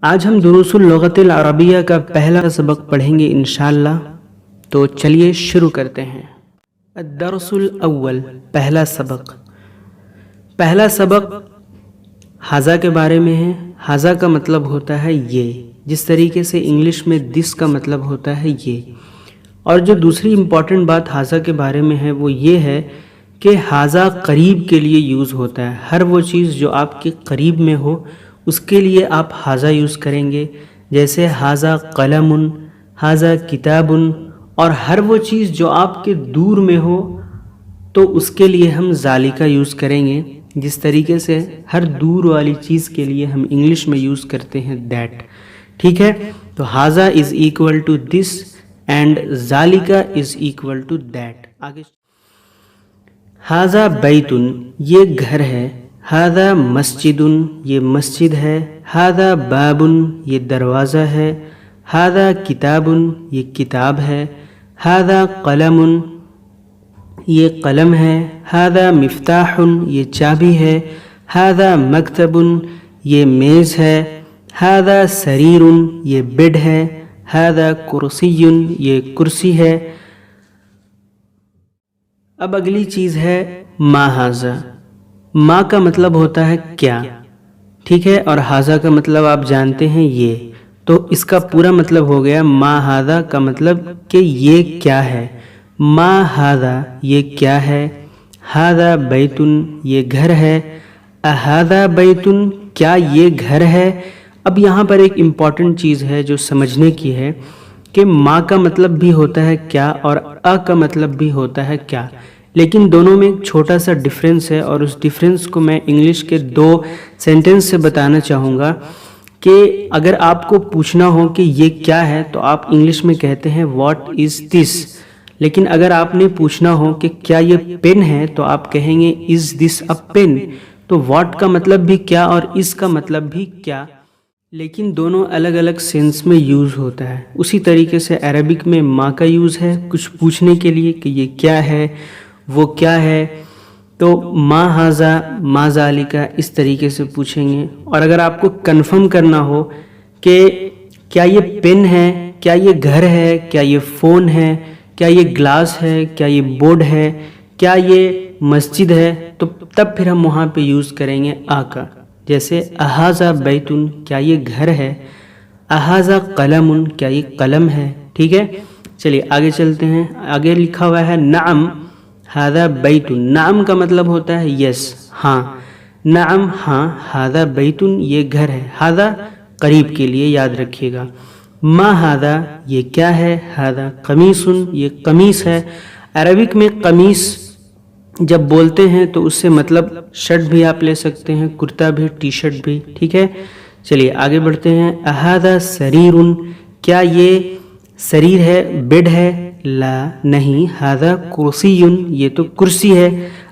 آج ہم دروس اللغت العربیہ کا پہلا سبق پڑھیں گے انشاءاللہ. تو چلیے شروع کرتے ہیں. الدرس الاول، پہلا سبق ہاذا کے بارے میں ہے. ہاذا کا مطلب ہوتا ہے یہ، جس طریقے سے انگلش میں دس کا مطلب ہوتا ہے یہ. اور جو دوسری امپورٹنٹ بات ہاذا کے بارے میں ہے وہ یہ ہے کہ ہاذا قریب کے لیے یوز ہوتا ہے. ہر وہ چیز جو آپ کے قریب میں ہو اس کے لیے آپ ہاذا یوز کریں گے، جیسے ہاذا قلم، ہاذا کتاب. اور ہر وہ چیز جو آپ کے دور میں ہو تو اس کے لیے ہم ذالکا یوز کریں گے، جس طریقے سے ہر دور والی چیز کے لیے ہم انگلش میں یوز کرتے ہیں دیٹ. ٹھیک ہے، تو ہاذا is equal to this and ذالکا از ایکول ٹو دیٹ. آگے ہاذا بیتن، یہ گھر ہے. ہاذا مسجد، یہ مسجد ہے. ہاذا باب، یہ دروازہ ہے. ہاذا کتاب، یہ کتاب ہے. ہاذا قلم، یہ قلم ہے. ہاذا مفتاح، یہ چابی ہے. ہاذا مکتب، یہ میز ہے. ہاذا سریر، یہ بیڈ ہے. ہاذا کرسی، یہ کرسی ہے. اب اگلی چیز ہے ما ہاذا. ما کا مطلب ہوتا ہے کیا، ٹھیک ہے، اور ہاذا کا مطلب آپ جانتے ہیں یہ. تو اس کا پورا مطلب ہو گیا ما ہاذا کا مطلب کہ یہ کیا ہے. ما ہاذا، یہ کیا ہے. ہاذا بیتن، یہ گھر ہے. اہاذا بیتن، کیا یہ گھر ہے. اب یہاں پر ایک امپورٹنٹ چیز ہے جو سمجھنے کی ہے کہ ما کا مطلب بھی ہوتا ہے کیا اور کا مطلب بھی ہوتا ہے کیا، لیکن دونوں میں ایک چھوٹا سا ڈیفرنس ہے، اور اس ڈیفرنس کو میں انگلش کے 2 سینٹنس سے بتانا چاہوں گا. کہ اگر آپ کو پوچھنا ہو کہ یہ کیا ہے تو آپ انگلش میں کہتے ہیں واٹ از دس، لیکن اگر آپ نے پوچھنا ہو کہ کیا یہ پین ہے تو آپ کہیں گے از دس اے پین. تو واٹ کا مطلب بھی کیا اور اس کا مطلب بھی کیا، لیکن دونوں الگ الگ سینس میں یوز ہوتا ہے. اسی طریقے سے عربک میں ما کا یوز ہے کچھ پوچھنے کے لیے کہ یہ کیا ہے، وہ کیا ہے. تو ما ہاذا، ما ذالکا، اس طریقے سے پوچھیں گے. اور اگر آپ کو کنفرم کرنا ہو کہ کیا یہ پین ہے، کیا یہ گھر ہے، کیا یہ فون ہے، کیا یہ گلاس ہے، کیا یہ بورڈ ہے، کیا یہ مسجد ہے، تو تب پھر ہم وہاں پہ یوز کریں گے کا. جیسے اہاذا بیتن، کیا یہ گھر ہے. اہاذا قلم، کیا یہ قلم ہے. ٹھیک ہے، چلیے آگے چلتے ہیں. آگے لکھا ہوا ہے نعم ہاذا بیتن. نعم کا مطلب ہوتا ہے یس، ہاں. نعم، ہاں. ہاذا بیتن، یہ گھر ہے. ہاذا قریب کے لیے یاد رکھیے گا. ما ہاذا، یہ کیا ہے. ہاذا قمیص، یہ قمیص ہے. عربک میں قمیص جب بولتے ہیں تو اس سے مطلب شرٹ بھی آپ لے سکتے ہیں، کرتا بھی، ٹی شرٹ بھی. ٹھیک ہے، چلیے آگے بڑھتے ہیں. اہاذا سریر، کیا یہ سریر ہے، بیڈ ہے. لا، نہیں. ہاذا کرسی، یہ تو کرسی ہے.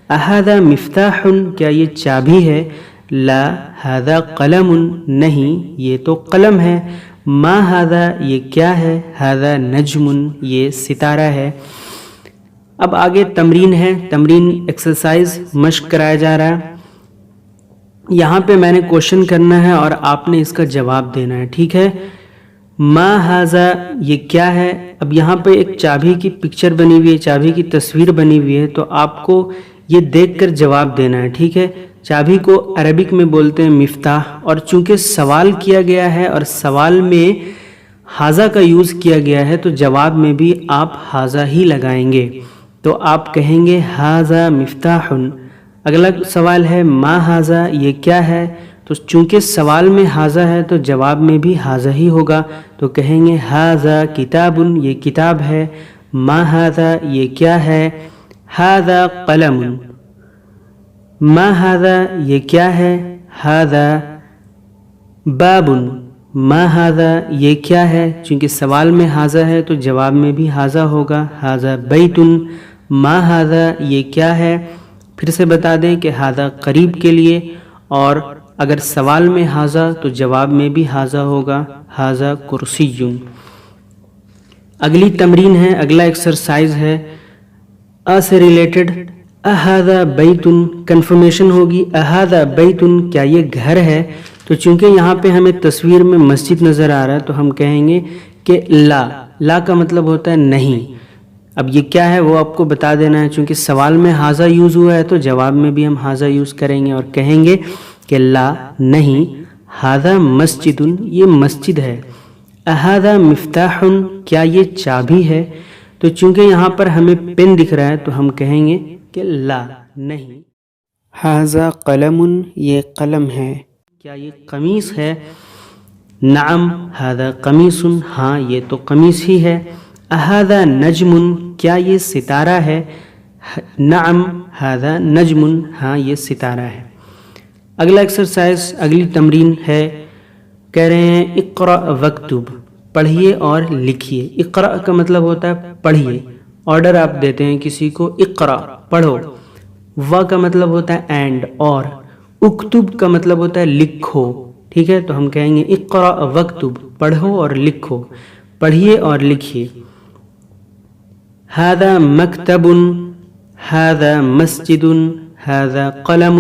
اہاذا مفتاح، کیا یہ چابی ہے. لا. ہاذا قلم، نہیں، یہ تو قلم ہے. ما ہاذا، یہ کیا ہے. ہاذا نجم، یہ ستارہ ہے. اب آگے تمرین ہے، تمرین ایکسرسائز مشق کرایا جا رہا ہے. یہاں پہ میں نے کوشچن کرنا ہے اور آپ نے اس کا جواب دینا ہے. ٹھیک ہے، ما ہاذا، یہ کیا ہے. اب یہاں پہ ایک چابی کی پکچر بنی ہوئی ہے، چابی کی تصویر بنی ہوئی ہے، تو آپ کو یہ دیکھ کر جواب دینا ہے. ٹھیک ہے، چابی کو عربک میں بولتے ہیں مفتاح، اور چونکہ سوال کیا گیا ہے اور سوال میں ہاذا کا یوز کیا گیا ہے تو جواب میں بھی آپ ہاذا ہی لگائیں گے. تو آپ کہیں گے ہاذا مفتاح. اگلا سوال ہے ما ہاذا، یہ کیا ہے. تو چونکہ سوال میں ہاذا ہے تو جواب میں بھی ہاذا ہی ہوگا، تو کہیں گے ہاذا کتاب، یہ کتاب ہے. ما ہاذا، یہ کیا ہے. ہاذا قلم. ما ہاذا، یہ کیا ہے. ہاذا باب. ما ہاذا، یہ کیا ہے. چونکہ سوال میں ہاذا ہے تو جواب میں بھی ہاذا ہوگا. ہاذا بیتن. ما ہاذا، یہ کیا ہے. پھر سے بتا دیں کہ ہاذا قریب کے لیے، اور اگر سوال میں ہاذا تو جواب میں بھی ہاذا ہوگا. ہاذا کرسی. اگلی تمرین ہے، اگلا ایکسرسائز ہے سے ریلیٹڈ. اہاذا بیتن، کنفرمیشن ہوگی. اہاذا بیتن، کیا یہ گھر ہے. تو چونکہ یہاں پہ ہمیں تصویر میں مسجد نظر آ رہا ہے تو ہم کہیں گے کہ لا کا مطلب ہوتا ہے نہیں. اب یہ کیا ہے وہ آپ کو بتا دینا ہے. چونکہ سوال میں ہاذا یوز ہوا ہے تو جواب میں بھی ہم ہاذا یوز کریں گے اور کہیں گے کہ لا نہیں، ہاذا مسجد یہ مسجد ہے. اہذا مفتاح کیا یہ چابی ہے؟ تو چونکہ یہاں پر ہمیں پین دکھ رہا ہے تو ہم کہیں گے کہ لا نہیں. ہاذا قلم یہ قلم ہے. کیا یہ قمیص ہے؟ نعم ہاذا قمیص ہاں یہ تو قمیص ہی ہے. اہذا نجم کیا یہ ستارہ ہے؟ نعم ہاذا نجم ہاں یہ ستارہ ہے. اگلا ایکسرسائز، اگلی تمرین ہے، کہہ رہے ہیں اقرأ وکتب، پڑھیے اور لکھیے. اقرأ کا مطلب ہوتا ہے پڑھیے، آرڈر آپ دیتے ہیں کسی کو اقرأ پڑھو. و کا مطلب ہوتا ہے اینڈ اور. اکتب کا مطلب ہوتا ہے لکھو. ٹھیک ہے، تو ہم کہیں گے اقرأ وکتب پڑھو اور لکھو، پڑھیے اور لکھیے. ھذا مکتب، ھذا مسجد، ھذا قلم،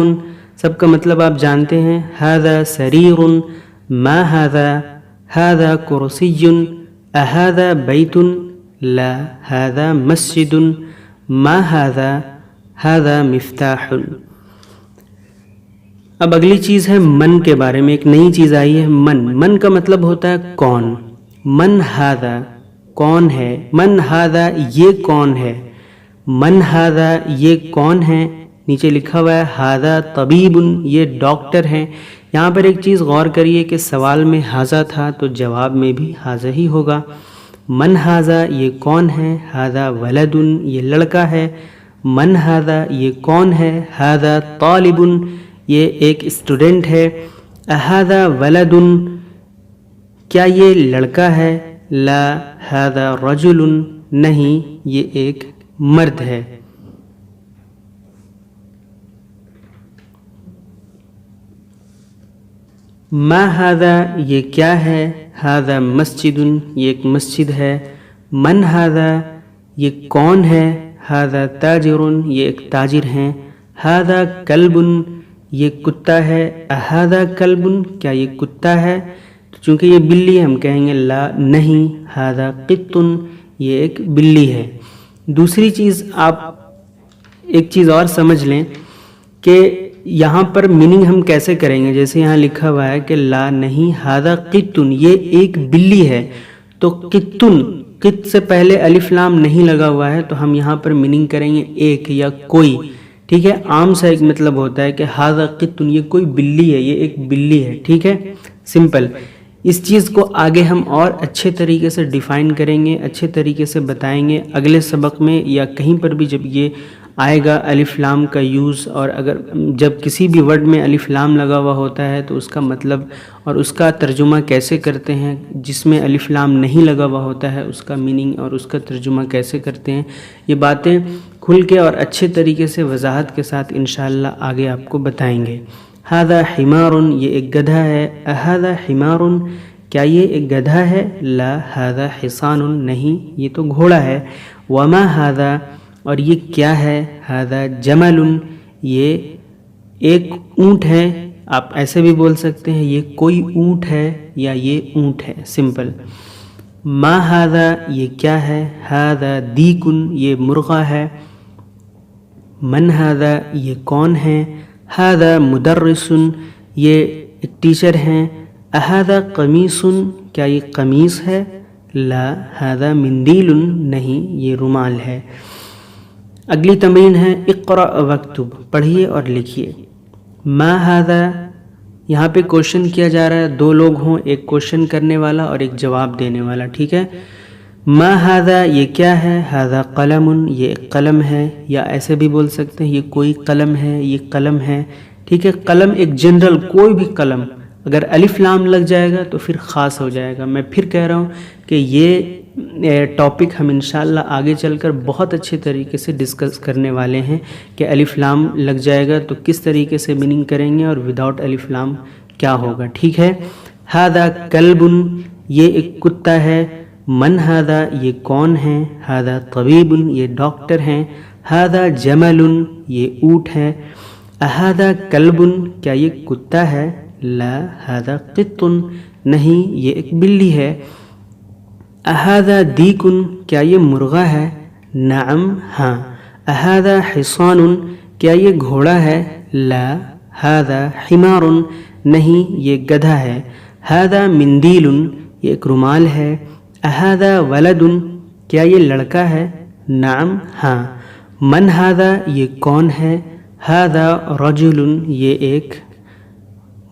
سب کا مطلب آپ جانتے ہیں. ھذا سریر، ما ھذا، ھذا کرسی، اھذا بیت، لا ھذا مسجد، ما ھذا، ھذا مفتاح. اب اگلی چیز ہے من کے بارے میں، ایک نئی چیز آئی ہے من. من کا مطلب ہوتا ہے کون. من ھذا کون ہے، من ھذا یہ کون ہے، من ھذا یہ کون ہے. نیچے لکھا ہوا ہے ھذا طبیب یہ ڈاکٹر ہیں. یہاں پر ایک چیز غور کریے کہ سوال میں ھذا تھا تو جواب میں بھی ھذا ہی ہوگا. من ھذا یہ کون ہے، ھذا ولد یہ لڑکا ہے. من ھذا یہ کون ہے، ھذا طالب یہ ایک اسٹوڈنٹ ہے. اھذا ولد کیا یہ لڑکا ہے، لا ھذا رجل نہیں یہ ایک مرد ہے. ما ھذا یہ کیا ہے، ھذا مسجد یہ ایک مسجد ہے. من ھذا یہ کون ہے، ھذا تاجر یہ ایک تاجر ہیں. ھذا کلب یہ کتا ہے. اھذا کلب کیا یہ کتا ہے، چونکہ یہ بلی ہے ہم کہیں گے لا نہیں، ھذا قط یہ ایک بلی ہے. دوسری چیز آپ ایک چیز اور سمجھ لیں کہ یہاں پر میننگ ہم کیسے کریں گے. جیسے یہاں لکھا ہوا ہے کہ لا نہیں ھذا قط یہ ایک بلی ہے، تو قطن قط سے پہلے الف لام نہیں لگا ہوا ہے تو ہم یہاں پر میننگ کریں گے ایک یا کوئی. ٹھیک ہے، عام سا ایک مطلب ہوتا ہے کہ ھذا قط یہ کوئی بلی ہے، یہ ایک بلی ہے. ٹھیک ہے، سمپل. اس چیز کو آگے ہم اور اچھے طریقے سے ڈیفائن کریں گے، اچھے طریقے سے بتائیں گے اگلے سبق میں یا کہیں پر بھی جب یہ آئے گا الف لام کا یوز. اور اگر جب کسی بھی ورڈ میں الف لام لگا ہوا ہوتا ہے تو اس کا مطلب اور اس کا ترجمہ کیسے کرتے ہیں، جس میں الف لام نہیں لگا ہوا ہوتا ہے اس کا میننگ اور اس کا ترجمہ کیسے کرتے ہیں، یہ باتیں کھل کے اور اچھے طریقے سے وضاحت کے ساتھ انشاءاللہ آگے آپ کو بتائیں گے. ھذا حمار یہ ایک گدھا ہے. اھذا حمار کیا یہ ایک گدھا ہے، لا ھذا حصان نہیں یہ تو گھوڑا ہے. وما ھذا اور یہ کیا ہے، ھذا جمل یہ ایک اونٹ ہے. آپ ایسے بھی بول سکتے ہیں یہ کوئی اونٹ ہے یا یہ اونٹ ہے، سمپل. ما ھذا یہ کیا ہے، ھذا دیک یہ مرغا ہے. من ھذا یہ کون ہے، ھذا مدرس یہ ایک ٹیچر ہیں. اھذا قمیص کیا یہ قمیص ہے، لا ھذا مندیل نہیں یہ رومال ہے. اگلی تمرین ہے اقرأ وکتب پڑھیے اور لکھیے. ما ھذا یہاں پہ کوشچن کیا جا رہا ہے، دو لوگ ہوں، ایک کوشچن کرنے والا اور ایک جواب دینے والا. ٹھیک ہے، ما ھذا یہ کیا ہے، ھذا قلم یہ ایک قلم ہے، یا ایسے بھی بول سکتے ہیں یہ کوئی قلم ہے، یہ قلم ہے. ٹھیک ہے، قلم ایک جنرل کوئی بھی قلم، اگر الف لام لگ جائے گا تو پھر خاص ہو جائے گا. میں پھر کہہ رہا ہوں کہ یہ ٹاپک ہم انشاءاللہ آگے چل کر بہت اچھے طریقے سے ڈسکس کرنے والے ہیں کہ الف لام لگ جائے گا تو کس طریقے سے میننگ کریں گے اور وداؤٹ الف لام کیا ہوگا. ٹھیک ہے، ھذا کلب یہ ایک کتا ہے. من ھذا یہ کون ہے، ھذا طبیب یہ ڈاکٹر ہیں. ھذا جمل یہ اونٹ ہے. اھذا کلب کیا یہ کتا ہے، لا هذا قط نہیں یہ ایک بلی ہے. اهذا دیک کیا یہ مرغا ہے؟ نعم ہاں. اهذا حصان کیا یہ گھوڑا ہے؟ لا هذا حمار نہیں یہ گدھا ہے. هذا مندیل یہ ایک رومال ہے. اهذا ولد کیا یہ لڑکا ہے؟ نعم ہاں. من هذا یہ کون ہے؟ هذا رجل یہ ایک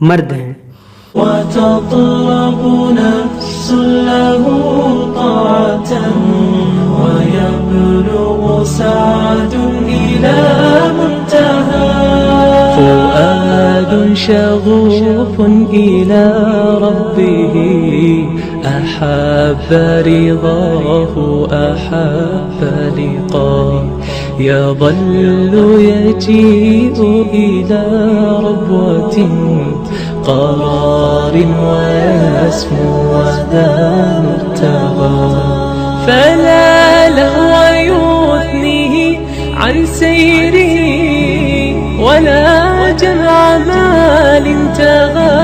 مرد ہے. وتطلب نفس له طاعة ويبلغ سعد إلى منتهى فؤاد شغوف إلى ربه أحب رضاه أحب لقاه يظل يجيء إلى ربوة قرار ويسمو وذا مرتضى فلا لهو يثنيه عن سيره ولا جمع مال تغى